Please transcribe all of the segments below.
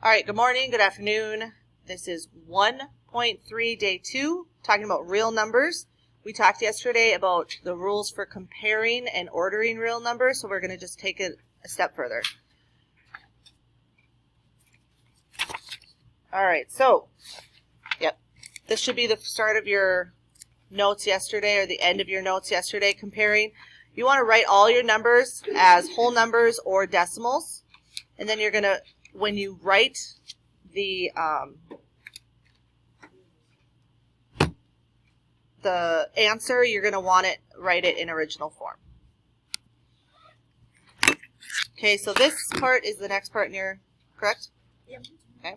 All right, good morning, good afternoon. This is 1.3 day 2, talking about real numbers. We talked yesterday about the rules for comparing and ordering real numbers, so we're going to just take it a step further. All right, so, this should be the start of your notes yesterday or the end of your notes yesterday comparing. You want to write all your numbers as whole numbers or decimals, and then you're going to, when you write the answer, you're going to want to write it in original form. Okay, so this part is the next part in your, correct? Yep. Okay.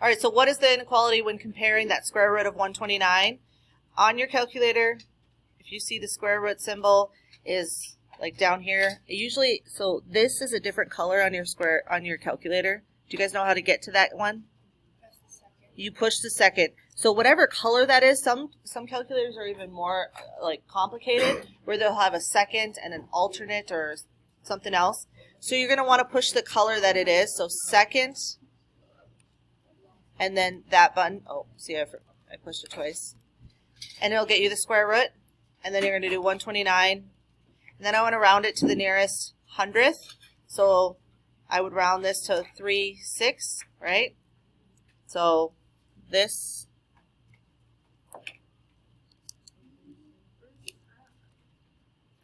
All right, so what is the inequality when comparing that square root of 129? On your calculator, if you see the square root symbol is like down here, usually, so this is a different color on your calculator. Do you guys know how to get to that one? You push the second. So whatever color that is, some calculators are even more like complicated, where they'll have a second and an alternate or something else. So you're going to want to push the color that it is. So second, and then that button. Oh, see, I pushed it twice. And it'll get you the square root. And then you're going to do 129. And then I want to round it to the nearest hundredth. So I would round this to 3/6, right? So this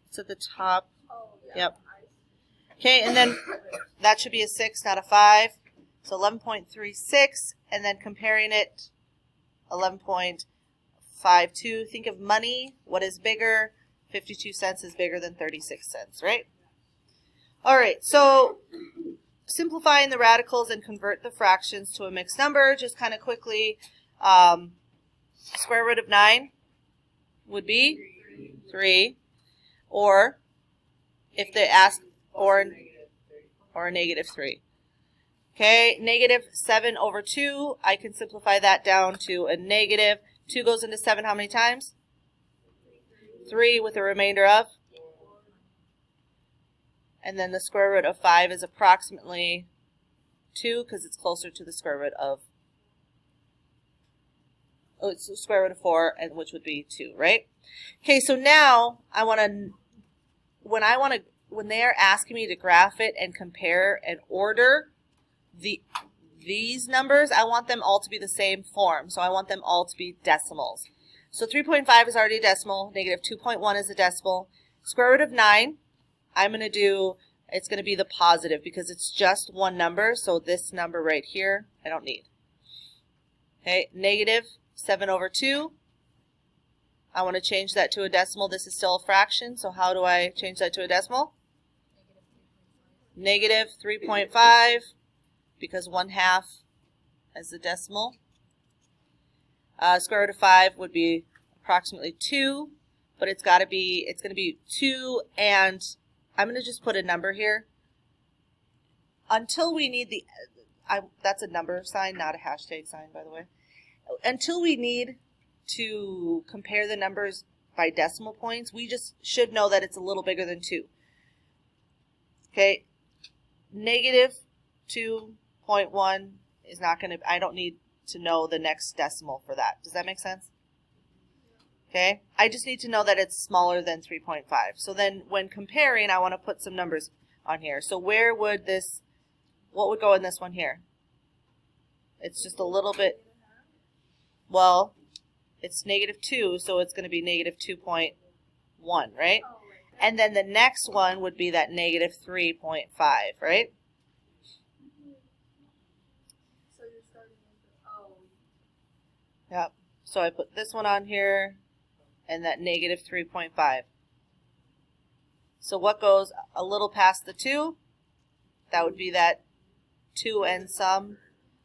it's at the top. Yep. Okay, and then that should be a 6, not a 5. So 11.36, and then comparing it 11.52. Think of money. What is bigger? 52 cents is bigger than 36 cents, right? All right, so simplifying the radicals and convert the fractions to a mixed number, just kind of quickly, square root of 9 would be 3, or if they ask, or a negative 3. Okay, negative 7 over 2, I can simplify that down to a negative. 2 goes into 7 how many times? 3 with a remainder of? And then the square root of 5 is approximately 2 because it's closer to the square root of, it's the square root of 4, and which would be 2, right? Okay, so now I want to, when they are asking me to graph it and compare and order these numbers, I want them all to be the same form. So I want them all to be decimals. So 3.5 is already a decimal. Negative 2.1 is a decimal. Square root of 9, I'm going to do, it's going to be the positive because it's just one number. So this number right here, I don't need. Okay, negative 7 over 2. I want to change that to a decimal. This is still a fraction. So how do I change that to a decimal? Negative 3.5. Because 1/2 as the decimal. Square root of 5 would be approximately 2, but it's going to be 2, and I'm going to just put a number here. Until we need the, that's a number sign, not a hashtag sign, by the way. Until we need to compare the numbers by decimal points, we just should know that it's a little bigger than 2. Okay, negative 2.1 is not going to, I don't need to know the next decimal for that. Does that make sense? Okay, I just need to know that it's smaller than 3.5. So then when comparing, I want to put some numbers on here. So where would this, what would go in this one here? It's just a little bit, well, it's negative 2, so it's going to be negative 2.1, right? And then the next one would be that negative 3.5, right? Yep. So I put this one on here and that negative 3.5. So what goes a little past the 2? That would be that 2 and some.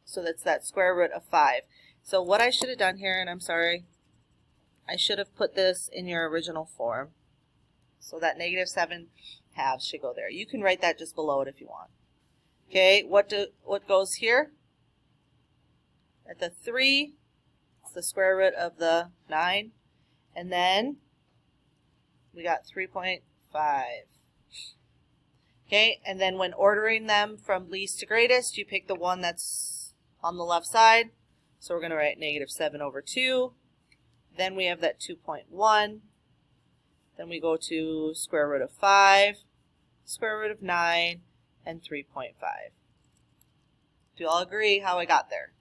So that's that square root of 5. So what I should have done here, and I'm sorry, I should have put this in your original form. So that negative 7 halves should go there. You can write that just below it if you want. Okay, what goes here? At the 3. The square root of the 9, and then we got 3.5. Okay, and then when ordering them from least to greatest, you pick the one that's on the left side. So we're going to write -7/2. Then we have that 2.1. Then we go to square root of 5, square root of 9, and 3.5. Do you all agree how I got there?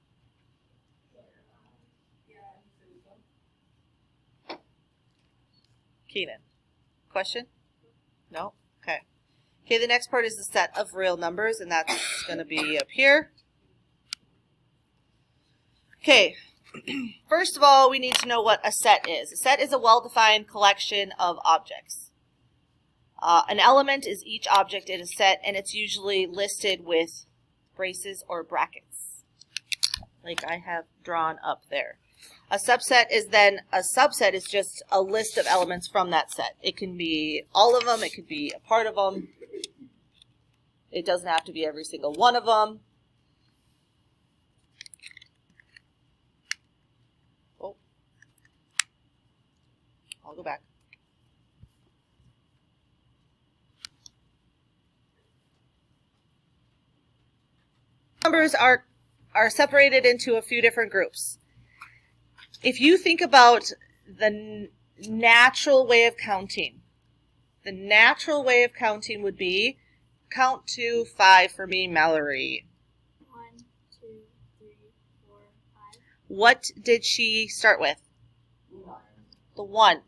Keenan, question? No? Okay. Okay, the next part is the set of real numbers, and that's going to be up here. Okay, first of all, we need to know what a set is. A set is a well-defined collection of objects. An element is each object in a set, and it's usually listed with braces or brackets, like I have drawn up there. A subset is just a list of elements from that set. It can be all of them, it could be a part of them. It doesn't have to be every single one of them. Oh, I'll go back. Numbers are separated into a few different groups. If you think about the natural way of counting, the natural way of counting would be count to 5 for me, Mallory. 1, 2, 3, 4, 5. What did she start with? 1. The 1.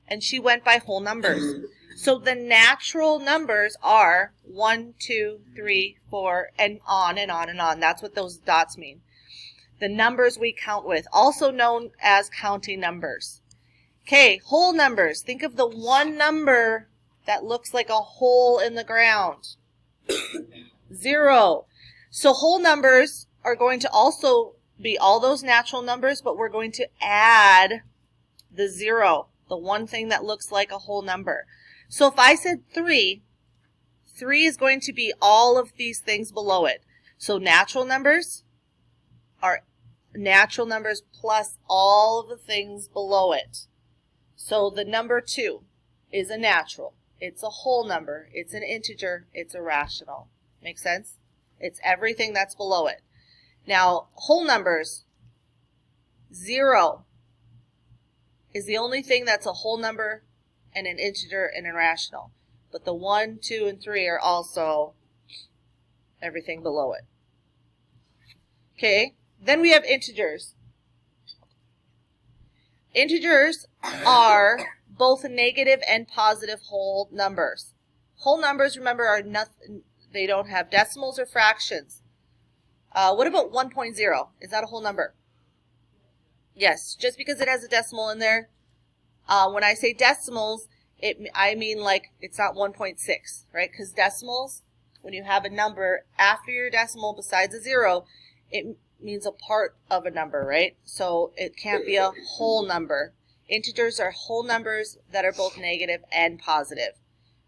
And she went by whole numbers. So the natural numbers are 1, 2, 3, 4, and on and on and on. That's what those dots mean. The numbers we count with, also known as counting numbers. Okay, whole numbers. Think of the one number that looks like a hole in the ground. 0. So whole numbers are going to also be all those natural numbers, but we're going to add the 0, the one thing that looks like a whole number. So if I said 3, 3 is going to be all of these things below it. So natural numbers are natural numbers plus all of the things below it. So the number 2 is a natural. It's a whole number. It's an integer. It's a rational. Make sense? It's everything that's below it. Now, whole numbers, 0 is the only thing that's a whole number and an integer and a rational. But the 1, 2, and 3 are also everything below it. Okay, then we have integers. Integers are both negative and positive whole numbers. Whole numbers, remember, are nothing. They don't have decimals or fractions. What about 1.0? Is that a whole number? Yes, just because it has a decimal in there. When I say decimals, I mean like it's not 1.6, right? Because decimals, when you have a number after your decimal besides a 0, it means a part of a number, right? So it can't be a whole number. Integers are whole numbers that are both negative and positive.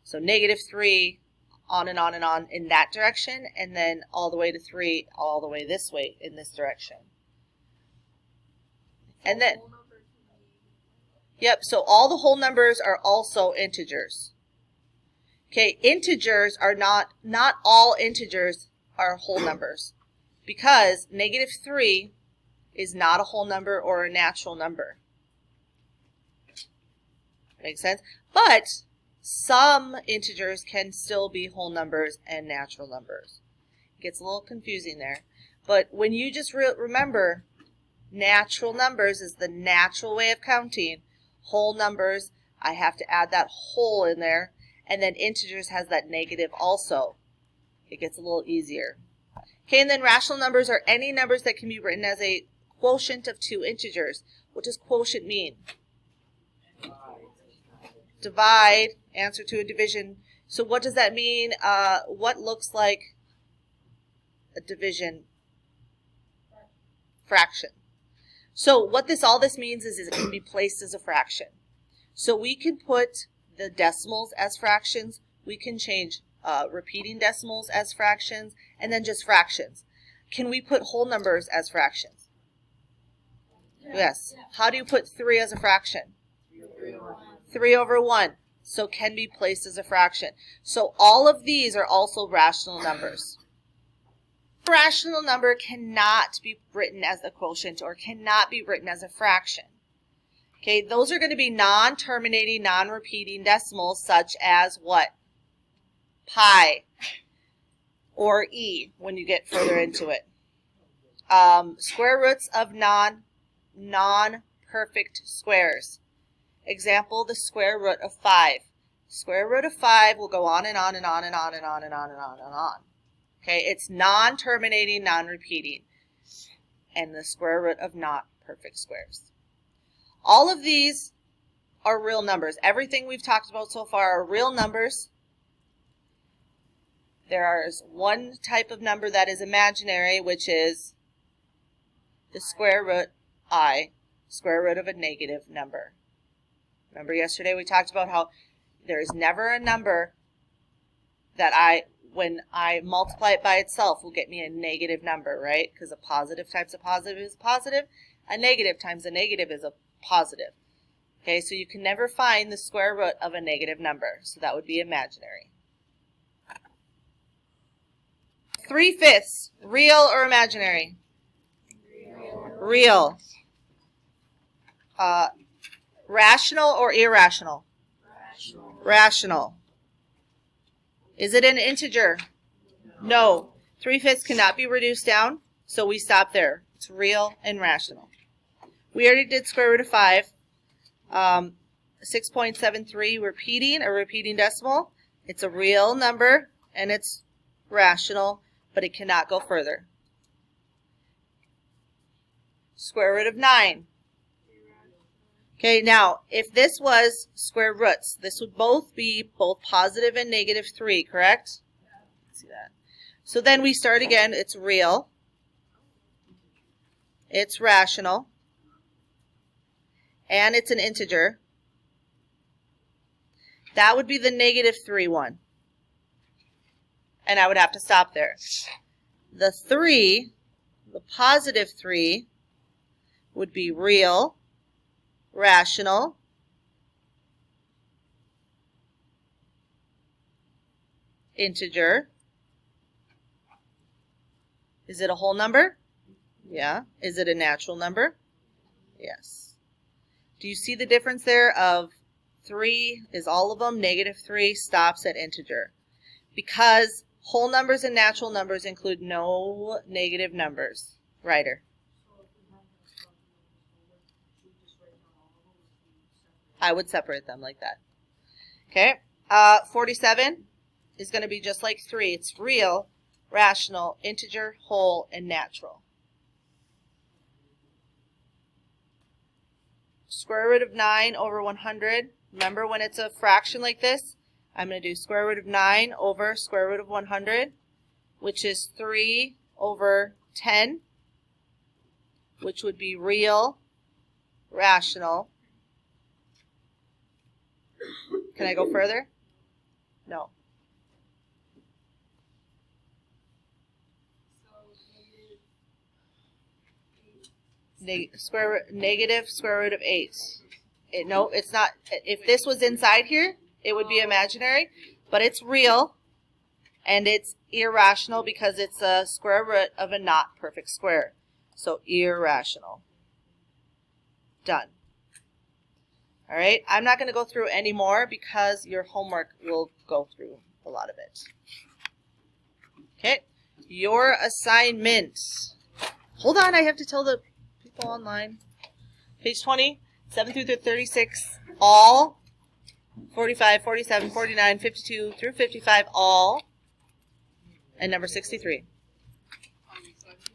So -3, on and on and on in that direction, and then all the way to 3, all the way this way in this direction. And then, yep, so all the whole numbers are also integers. Okay, integers are not all integers are whole numbers, because -3 is not a whole number or a natural number. Make sense? But some integers can still be whole numbers and natural numbers. It gets a little confusing there. But when you just remember, natural numbers is the natural way of counting. Whole numbers, I have to add that whole in there. And then integers has that negative also. It gets a little easier. Okay, and then rational numbers are any numbers that can be written as a quotient of two integers. What does quotient mean? Divide, answer to a division. So what does that mean? What looks like a division? Fraction. So what all this means is it can be placed as a fraction. So we can put the decimals as fractions. We can change repeating decimals as fractions, and then just fractions. Can we put whole numbers as fractions? Yes. How do you put 3 as a fraction? 3 over 1. so can be placed as a fraction. So all of these are also rational numbers. A rational number cannot be written as a quotient or cannot be written as a fraction. Okay, those are going to be non-terminating, non-repeating decimals such as what? Pi or e when you get further into it. Square roots of non-perfect squares. Example, the square root of 5. Square root of 5 will go on and on and on and on and on and on and on and on. Okay, it's non-terminating, non-repeating, and the square root of not perfect squares. All of these are real numbers. Everything we've talked about so far are real numbers. There is one type of number that is imaginary, which is the square root I, square root of a negative number. Remember yesterday we talked about how there is never a number that when I multiply it by itself, will get me a negative number, right? Because a positive times a positive is a positive. A negative times a negative is a positive. Okay, so you can never find the square root of a negative number. So that would be imaginary. 3/5, real or imaginary? Real. Rational or irrational? Rational. Is it an integer? No. 3/5 cannot be reduced down, so we stop there. It's real and rational. We already did square root of 5. 6.73, a repeating decimal. It's a real number, and it's rational, but it cannot go further. Square root of 9. Okay, now, if this was square roots, this would both be both positive and negative 3, correct? See that? So then we start again. It's real. It's rational. And it's an integer. That would be the negative 3 one. And I would have to stop there. The 3, the positive 3, would be real, rational, integer. Is it a whole number? Yeah. Is it a natural number? Yes. Do you see the difference there of 3 is all of them, negative 3 stops at integer? Because whole numbers and natural numbers include no negative numbers. Writer. I would separate them like that. Okay. 47 is going to be just like 3. It's real, rational, integer, whole, and natural. Square root of 9 over 100. Remember, when it's a fraction like this, I'm going to do square root of 9 over square root of 100, which is 3 over 10, which would be real, rational. Can I go further? No. Negative square root of 8. No, it's not. If this was inside here, it would be imaginary, but it's real, and it's irrational because it's a square root of a not perfect square. So irrational. Done. All right, I'm not going to go through any more because your homework will go through a lot of it. Okay, your assignment. Hold on, I have to tell the people online. Page 20, 7 through 36, all. 45, 47, 49, 52 through 55, all. And number 63.